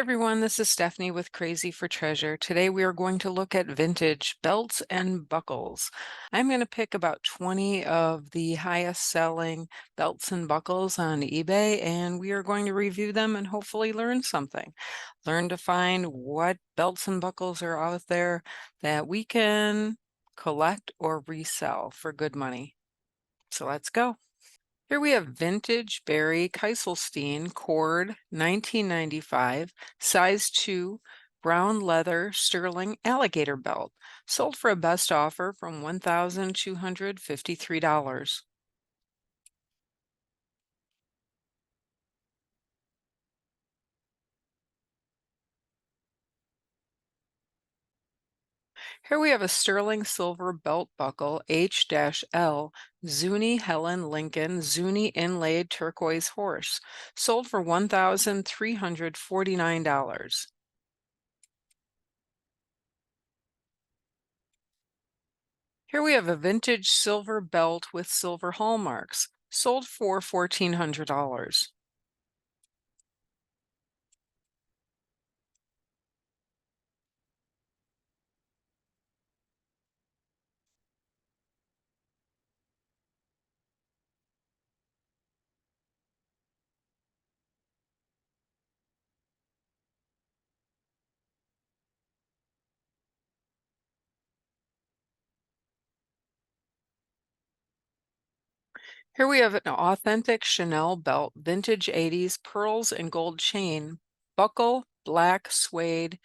Everyone, this is Stephanie with Crazy for Treasure. Today we are going to look at vintage belts and buckles. I'm going to pick about 20 of the highest selling belts and buckles on eBay, and we are going to review them and hopefully learn something. Learn to find what belts and buckles are out there that we can collect or resell for good money. So let's go. Here we have vintage Barry Keiselstein cord 1995, size 2, brown leather sterling alligator belt, sold for a best offer from $1,253. Here we have a sterling silver belt buckle H-L Zuni Helen Lincoln Zuni inlaid turquoise horse, sold for $1,349. Here we have a vintage silver belt with silver hallmarks, sold for $1,400. Here we have an authentic Chanel belt, vintage 80s, pearls and gold chain, buckle, black suede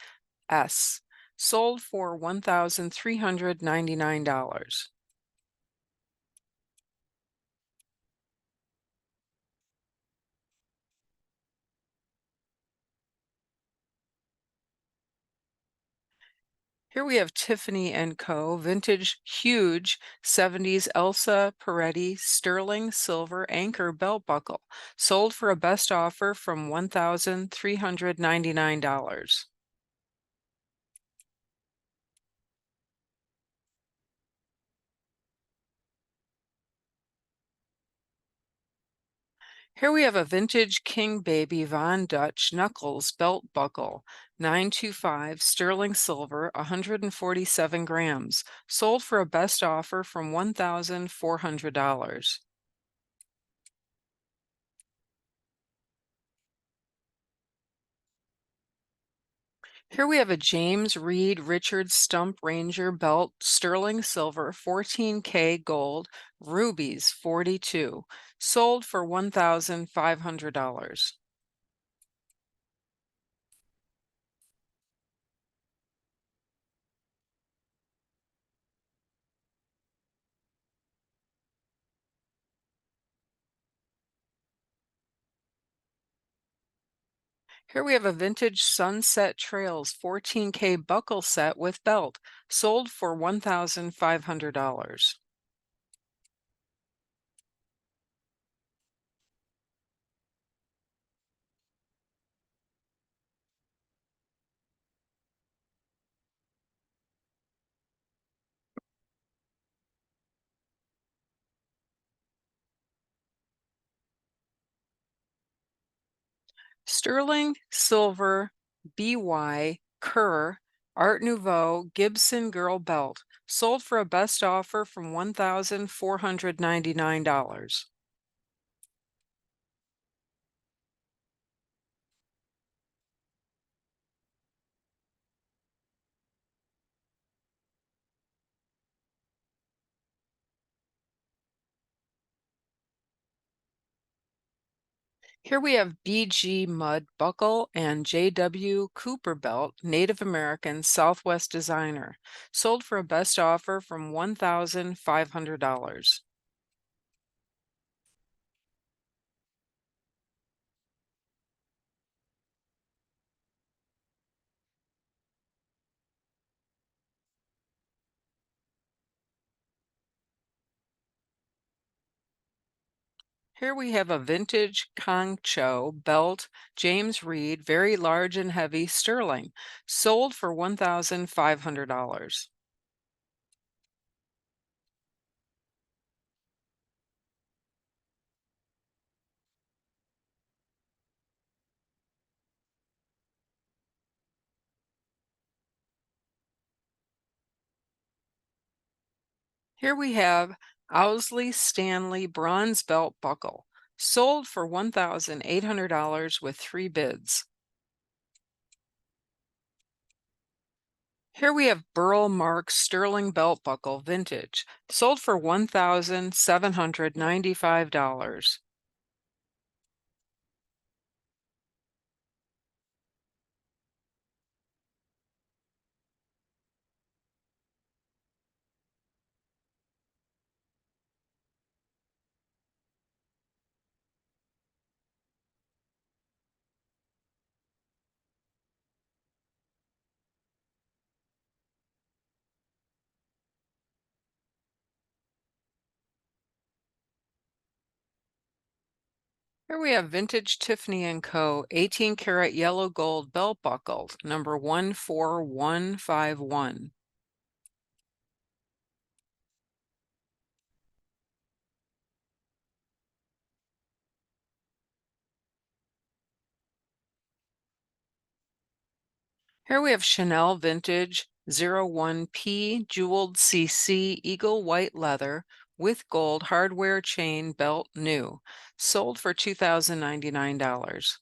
S, sold for $1,399. Here we have Tiffany & Co. Vintage Huge 70s Elsa Peretti Sterling Silver Anchor Belt Buckle, sold for a best offer from $1,399. Here we have a vintage King Baby Von Dutch Knuckles Belt Buckle, 925 sterling silver, 147 grams, sold for a best offer from $1,400. Here we have a James Reed Richards Stump Ranger belt, sterling silver, 14K gold, rubies, 42, sold for $1,500. Here we have a vintage Sunset Trails 14K buckle set with belt, sold for $1,500. Sterling Silver BY Kerr Art Nouveau Gibson Girl Belt, sold for a best offer from $1,499. Here we have BG Mud Buckle and JW Cooper Belt, Native American Southwest designer, sold for a best offer from $1,500. Here we have a vintage Concho belt, James Reed, very large and heavy, sterling, sold for $1,500. Here we have Owsley Stanley bronze belt buckle, sold for $1,800 with three bids. Here we have Burl Mark sterling belt buckle vintage, sold for $1,795. Here we have vintage Tiffany & Co. 18 karat yellow gold belt buckle, number 14151. Here we have Chanel Vintage 01P Jeweled CC Eagle White Leather with gold hardware chain belt new, sold for $2,099.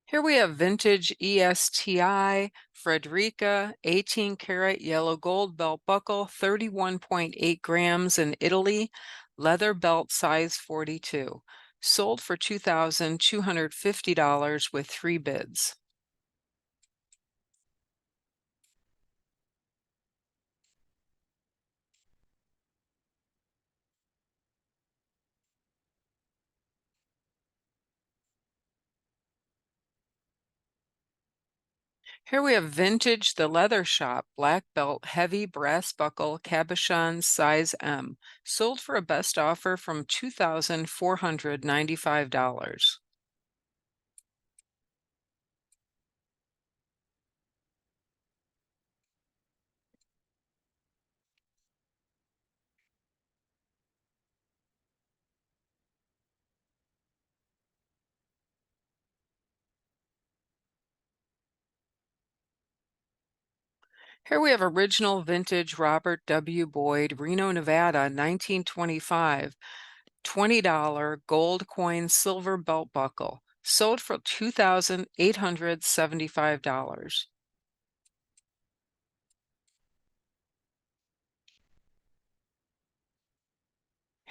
Here we have vintage ESTI Frederica 18 karat yellow gold belt buckle, 31.8 grams in Italy, leather belt size 42, sold for $2,250 with three bids. Here we have vintage The Leather Shop black belt heavy brass buckle cabochon size M, sold for a best offer from $2,495. Here we have original vintage Robert W. Boyd, Reno, Nevada, 1925, $20 gold coin silver belt buckle, sold for $2,875.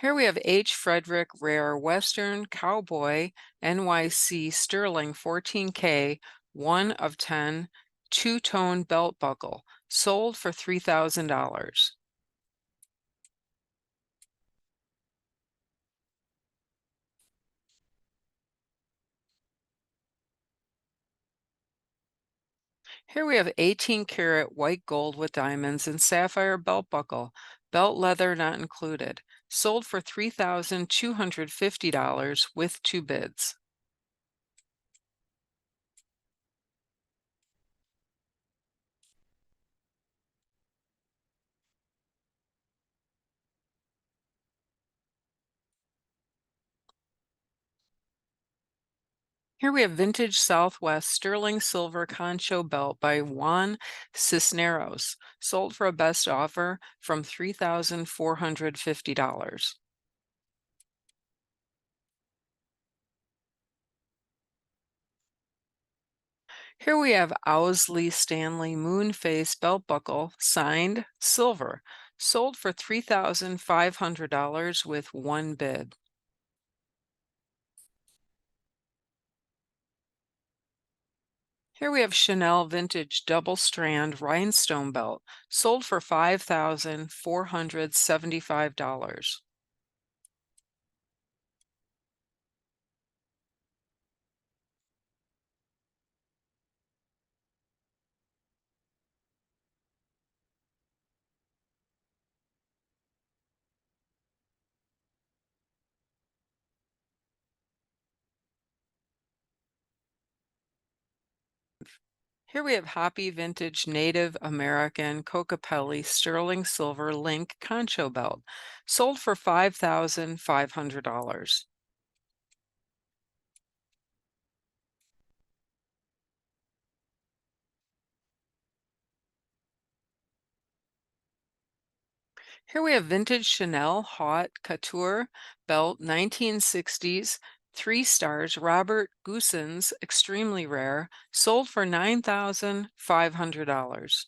Here we have H. Frederick Rare Western Cowboy NYC Sterling 14K, 1 of 10, two-tone belt buckle, sold for $3,000. Here we have 18 karat white gold with diamonds and sapphire belt buckle, belt leather not included, sold for $3,250 with two bids. Here we have vintage Southwest sterling silver concho belt by Juan Cisneros, sold for a best offer from $3,450. Here we have Owsley Stanley Moonface belt buckle, signed silver, sold for $3,500 with one bid. Here we have Chanel Vintage Double Strand Rhinestone Belt, sold for $5,475. Here we have Hoppy Vintage Native American Cocapelli Sterling Silver Link Concho Belt, sold for $5,500. Here we have vintage Chanel Haute Couture belt, 1960s, 3 stars, Robert Goosens, extremely rare, sold for $9,500.